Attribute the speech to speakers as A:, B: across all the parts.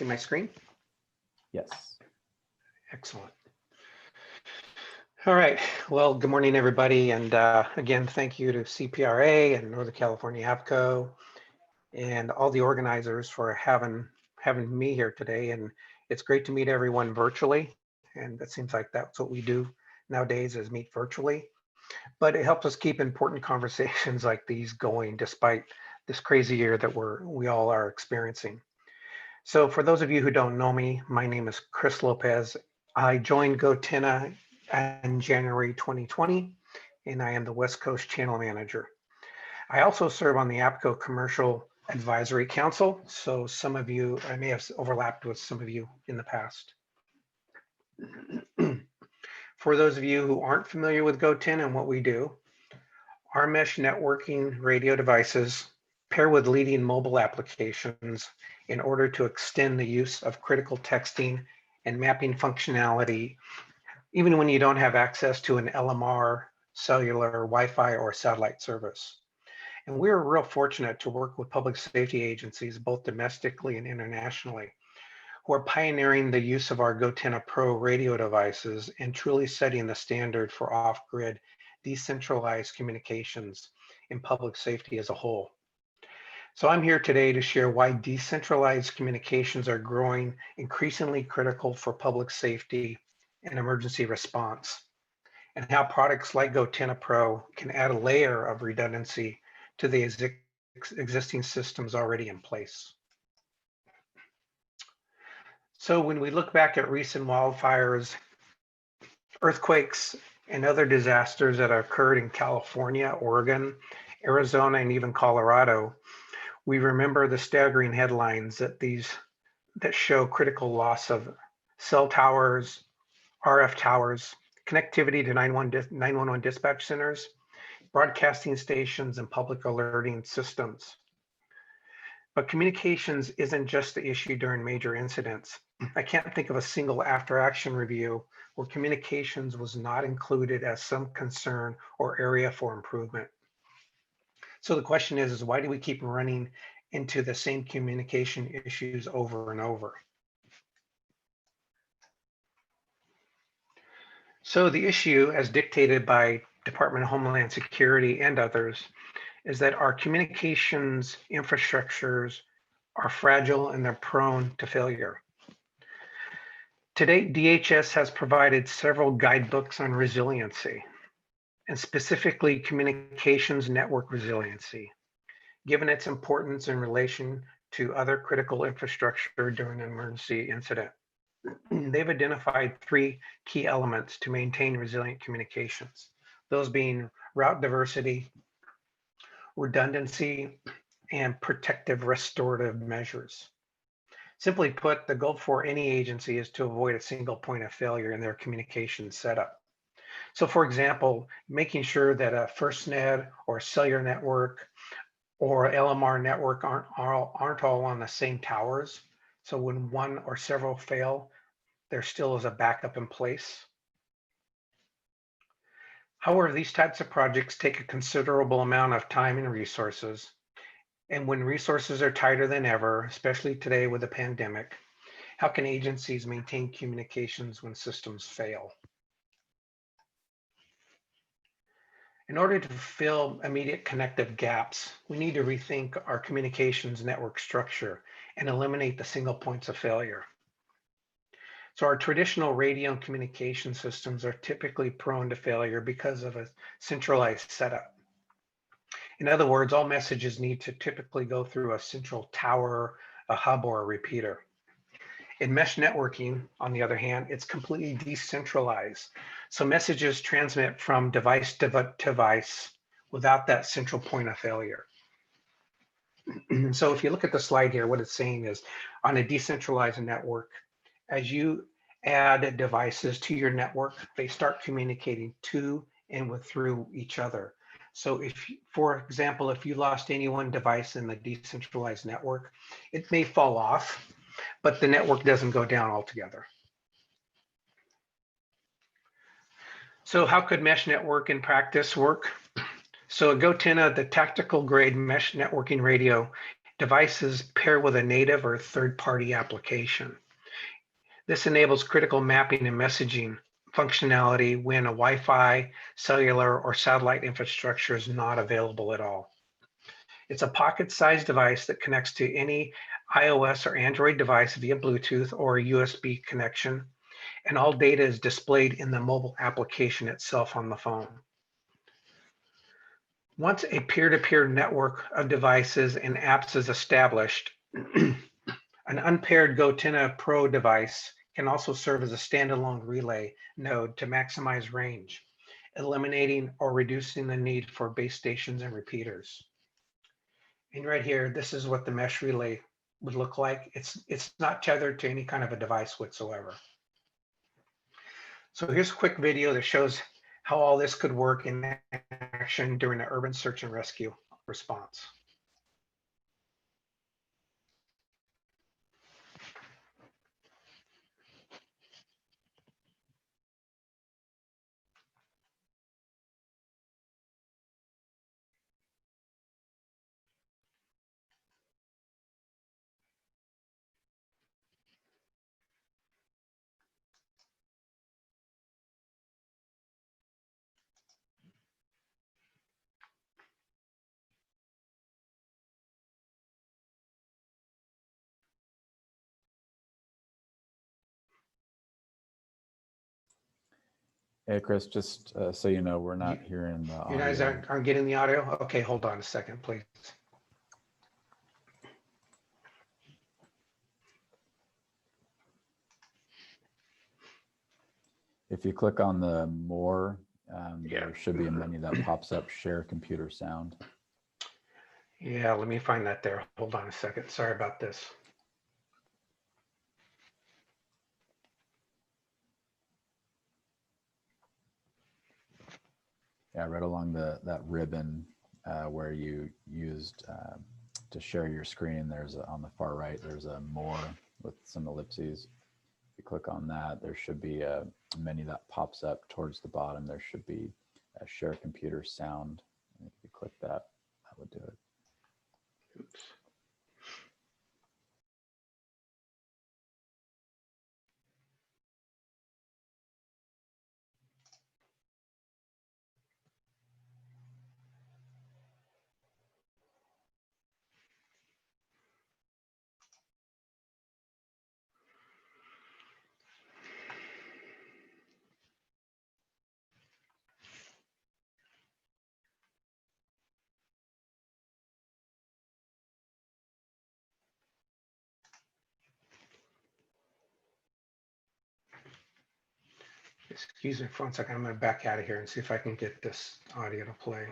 A: see my screen?
B: Yes.
A: Excellent. All right. Well, good morning, everybody. And again, thank you to CPRA and Northern California APCO and all the organizers for having me here today. And it's great to meet everyone virtually. And it seems like that's what we do nowadays, is meet virtually. But it helps us keep important conversations like these going despite this crazy year that we all are experiencing. So for those of you who don't know me, my name is Chris Lopez. I joined goTenna in January 2020, and I am the West Coast Channel Manager. I also serve on the APCO Commercial Advisory Council, so some of you, I may have overlapped with some of you in the past. For those of you who aren't familiar with goTenna and what we do, our mesh networking radio devices pair with leading mobile applications in order to extend the use of critical texting and mapping functionality, even when you don't have access to an LMR, cellular, Wi-Fi, or satellite service. And we're real fortunate to work with public safety agencies, both domestically and internationally, who are pioneering the use of our goTenna Pro radio devices and truly setting the standard for off-grid decentralized communications in public safety as a whole. So I'm here today to share why decentralized communications are growing increasingly critical for public safety and emergency response, and how products like goTenna Pro can add a layer of redundancy to the existing systems already in place. So when we look back at recent wildfires, earthquakes, and other disasters that occurred in California, Oregon, Arizona, and even Colorado, we remember the staggering headlines that show critical loss of cell towers, RF towers, connectivity to 911 dispatch centers, broadcasting stations, and public alerting systems. But communications isn't just the issue during major incidents. I can't think of a single after-action review where communications was not included as some concern or area for improvement. So the question is why do we keep running into the same communication issues over and over? So the issue, as dictated by Department of Homeland Security and others, is that our communications infrastructures are fragile and they're prone to failure. To date, DHS has provided several guidebooks on resiliency, and specifically communications network resiliency, given its importance in relation to other critical infrastructure during an emergency incident. They've identified 3 key elements to maintain resilient communications, those being route diversity, redundancy, and protective restorative measures. Simply put, the goal for any agency is to avoid a single point of failure in their communication setup. So for example, making sure that a FirstNet or cellular network or LMR network aren't all on the same towers. So when one or several fail, there still is a backup in place. However, these types of projects take a considerable amount of time and resources. And when resources are tighter than ever, especially today with the pandemic, how can agencies maintain communications when systems fail? In order to fill immediate connective gaps, we need to rethink our communications network structure and eliminate the single points of failure. So our traditional radio and communication systems are typically prone to failure because of a centralized setup. In other words, all messages need to typically go through a central tower, a hub, or a repeater. In mesh networking, on the other hand, it's completely decentralized. So messages transmit from device to device without that central point of failure. So if you look at the slide here, what it's saying is on a decentralized network, as you add devices to your network, they start communicating to and through each other. So if, for example, if you lost any one device in the decentralized network, it may fall off, but the network doesn't go down altogether. So how could mesh network in practice work? So at goTenna, the tactical grade mesh networking radio devices pair with a native or third-party application. This enables critical mapping and messaging functionality when a Wi-Fi, cellular, or satellite infrastructure is not available at all. It's a pocket-sized device that connects to any iOS or Android device via Bluetooth or a USB connection, and all data is displayed in the mobile application itself on the phone. Once a peer-to-peer network of devices and apps is established, an unpaired goTenna Pro device can also serve as a standalone relay node to maximize range, eliminating or reducing the need for base stations and repeaters. And right here, this is what the mesh relay would look like. It's not tethered to any kind of a device whatsoever. So here's a quick video that shows how all this could work in action during an urban search and rescue response.
B: Hey, Chris, just so you know, we're not hearing the audio.
A: You guys aren't getting the audio? Okay, hold on a second, please.
B: If you click on the more, there should be a menu that pops up, share computer sound.
A: Yeah, let me find that there. Hold on a second. Sorry about this.
B: Yeah, right along that ribbon where you used to share your screen, there's on the far right, there's a more with some ellipses. If you click on that, there should be a menu that pops up towards the bottom. There should be a share computer sound. And if you click that, that would do it.
A: Oops. Excuse me for 1 second. I'm going to back out of here and see if I can get this audio to play.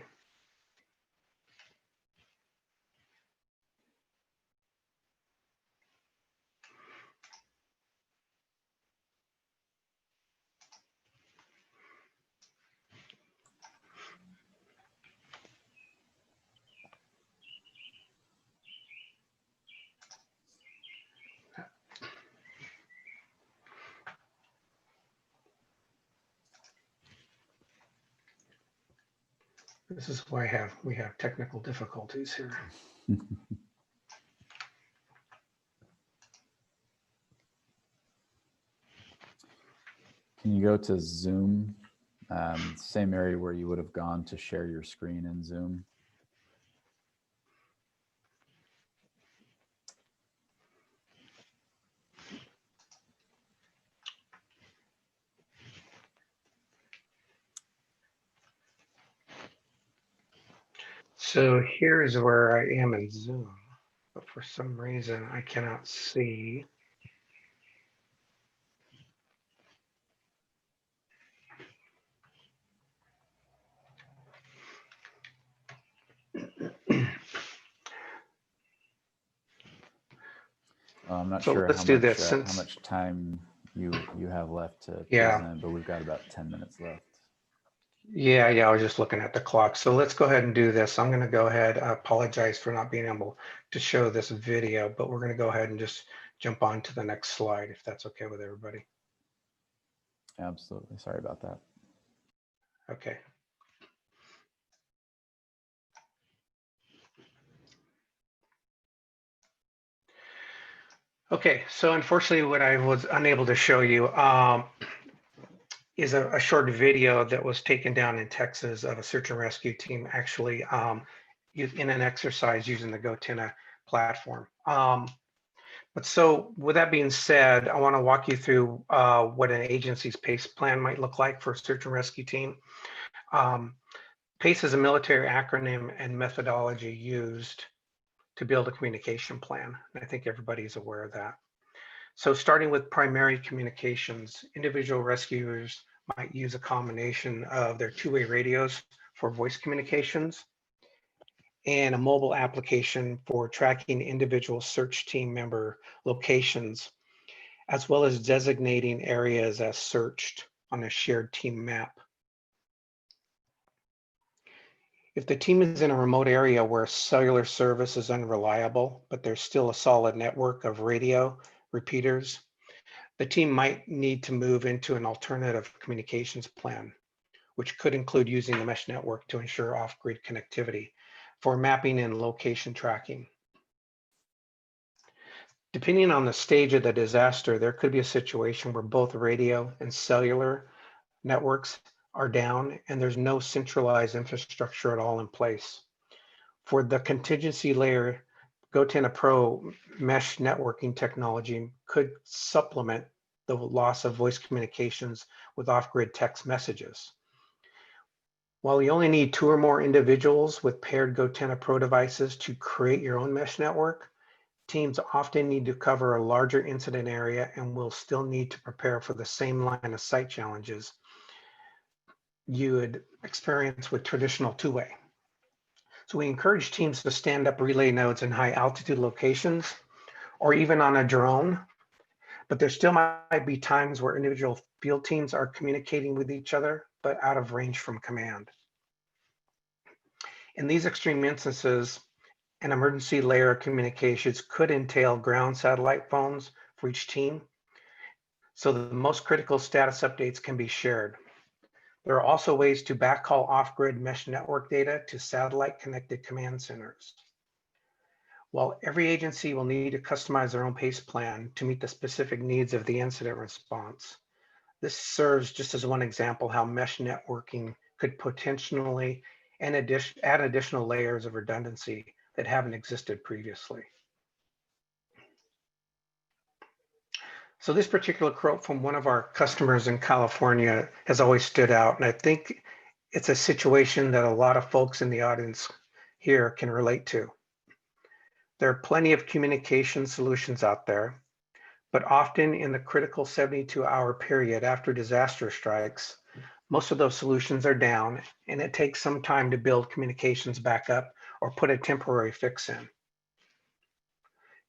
A: This is why we have technical difficulties here.
B: Can you go to Zoom? Same area where you would have gone to share your screen in Zoom.
A: So here's where I am in Zoom, but for some reason I cannot see.
B: I'm not
A: So
B: sure
A: let's
B: how
A: do
B: much
A: this
B: how much time you have left to
A: Yeah.
B: present, but we've got about 10 minutes left.
A: Yeah, I was just looking at the clock. So let's go ahead and do this. I'm going to go ahead. I apologize for not being able to show this video, but we're going to go ahead and just jump on to the next slide if that's okay with everybody.
B: Absolutely. Sorry about that.
A: Okay. Okay, so unfortunately, what I was unable to show you is a short video that was taken down in Texas of a search and rescue team actually in an exercise using the goTenna platform. But so with that being said, I want to walk you through what an agency's PACE plan might look like for a search and rescue team. PACE is a military acronym and methodology used to build a communication plan. And I think everybody's aware of that. So starting with primary communications, individual rescuers might use a combination of their two-way radios for voice communications and a mobile application for tracking individual search team member locations, as well as designating areas as searched on a shared team map. If the team is in a remote area where cellular service is unreliable, but there's still a solid network of radio repeaters, the team might need to move into an alternative communications plan, which could include using the mesh network to ensure off-grid connectivity for mapping and location tracking. Depending on the stage of the disaster, there could be a situation where both radio and cellular networks are down and there's no centralized infrastructure at all in place. For the contingency layer, goTenna Pro mesh networking technology could supplement the loss of voice communications with off-grid text messages. While you only need 2 or more individuals with paired goTenna Pro devices to create your own mesh network, teams often need to cover a larger incident area and will still need to prepare for the same line of sight challenges you would experience with traditional two-way. So we encourage teams to stand up relay nodes in high altitude locations or even on a drone, but there still might be times where individual field teams are communicating with each other, but out of range from command. In these extreme instances, an emergency layer of communications could entail ground satellite phones for each team, so the most critical status updates can be shared. There are also ways to backhaul off-grid mesh network data to satellite-connected command centers. While every agency will need to customize their own PACE plan to meet the specific needs of the incident response, this serves just as one example how mesh networking could potentially add additional layers of redundancy that haven't existed previously. So this particular quote from one of our customers in California has always stood out, and I think it's a situation that a lot of folks in the audience here can relate to. There are plenty of communication solutions out there, but often in the critical 72-hour period after disaster strikes, most of those solutions are down, and it takes some time to build communications back up or put a temporary fix in.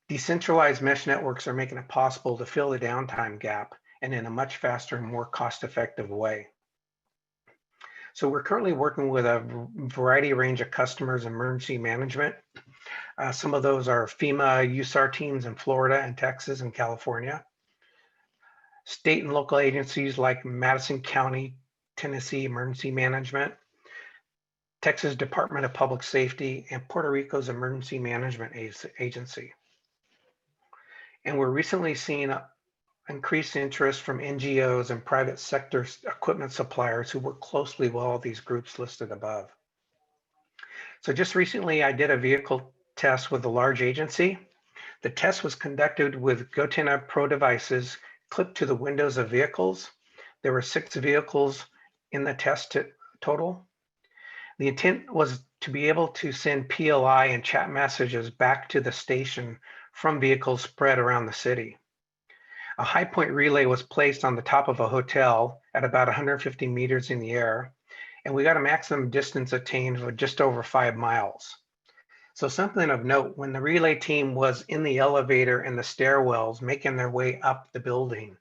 A: Decentralized mesh networks are making it possible to fill the downtime gap and in a much faster and more cost-effective way. So we're currently working with a variety range of customers in emergency management. Some of those are FEMA USAR teams in Florida and Texas and California. State and local agencies like Madison County, Tennessee Emergency Management, Texas Department of Public Safety, and Puerto Rico's Emergency Management Agency. And we're recently seeing increased interest from NGOs and private sector equipment suppliers who work closely with all these groups listed above. So just recently, I did a vehicle test with a large agency. The test was conducted with goTenna Pro devices clipped to the windows of vehicles. There were 6 vehicles in the test total. The intent was to be able to send PLI and chat messages back to the station from vehicles spread around the city. A high point relay was placed on the top of a hotel at about 150 meters in the air, and we got a maximum distance attained of just over 5 miles. So something of note, when the relay team was in the elevator and the stairwells making their way up the building,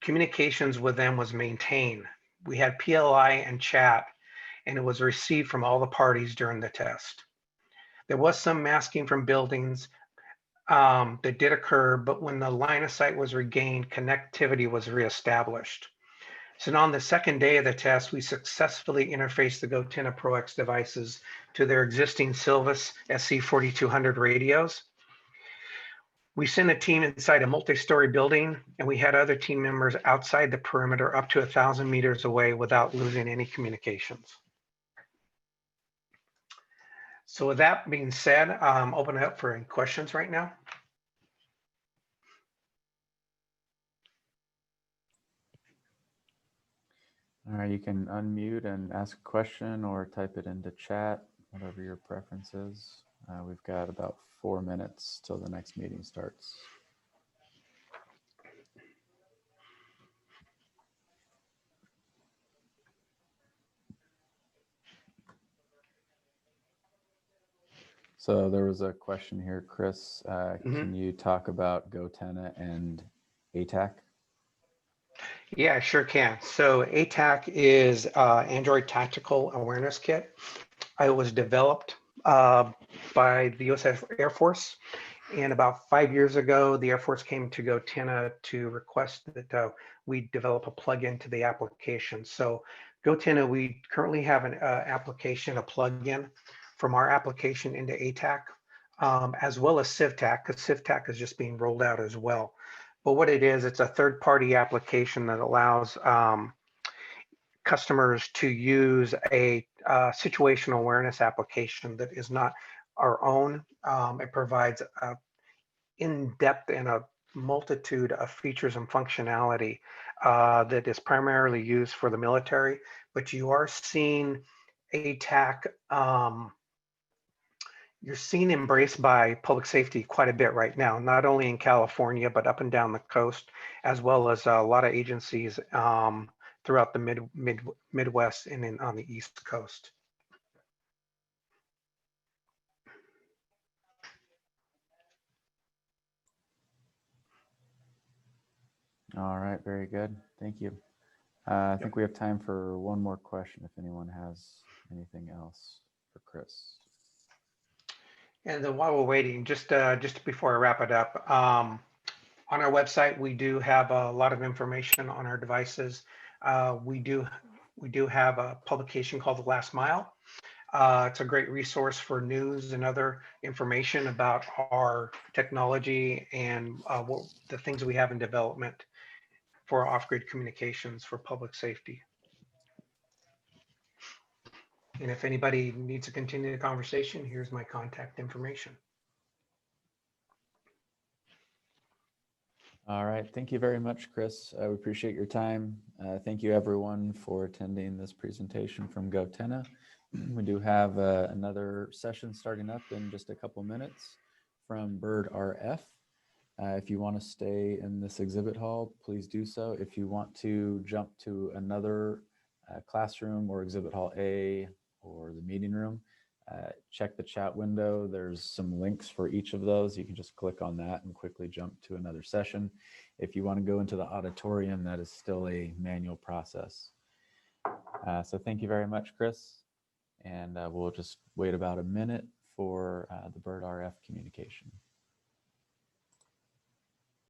A: communications with them was maintained. We had PLI and chat, and it was received from all the parties during the test. There was some masking from buildings that did occur, but when the line of sight was regained, connectivity was reestablished. So on the second day of the test, we successfully interfaced the goTenna Pro X devices to their existing Silvus SC4200 radios. We sent a team inside a multi-story building, and we had other team members outside the perimeter up to 1,000 meters away without losing any communications. So with that being said, open it up for any questions right now.
B: All right, you can unmute and ask a question or type it into chat, whatever your preference is. We've got about 4 minutes till the next meeting starts. So there was a question here, Chris. Can you talk about goTenna and ATAC?
A: Yeah, sure can. So ATAC is Android Tactical Awareness Kit. It was developed by the U.S. Air Force. And about 5 years ago, the Air Force came to goTenna to request that we develop a plugin to the application. So goTenna, we currently have an application, a plugin from our application into ATAC, as well as CivTac, because CivTac is just being rolled out as well. But what it is, it's a third-party application that allows customers to use a situational awareness application that is not our own. It provides in-depth and a multitude of features and functionality that is primarily used for the military, but you are seeing ATAC, you're seeing embraced by public safety quite a bit right now, not only in California, but up and down the coast, as well as a lot of agencies throughout the Midwest and on the East Coast.
B: All right, very good. Thank you. I think we have time for one more question if anyone has anything else for Chris.
A: And then while we're waiting, just before I wrap it up, on our website, we do have a lot of information on our devices. We do have a publication called The Last Mile. It's a great resource for news and other information about our technology and the things we have in development for off-grid communications for public safety. And if anybody needs to continue the conversation, here's my contact information.
B: All right, thank you very much, Chris. We appreciate your time. Thank you everyone for attending this presentation from goTenna. We do have another session starting up in just a couple minutes from Bird RF. If you want to stay in this exhibit hall, please do so. If you want to jump to another classroom or exhibit hall A or the meeting room, check the chat window. There's some links for each of those. You can just click on that and quickly jump to another session. If you want to go into the auditorium, that is still a manual process. So thank you very much, Chris. And we'll just wait about a minute for the Bird RF communication.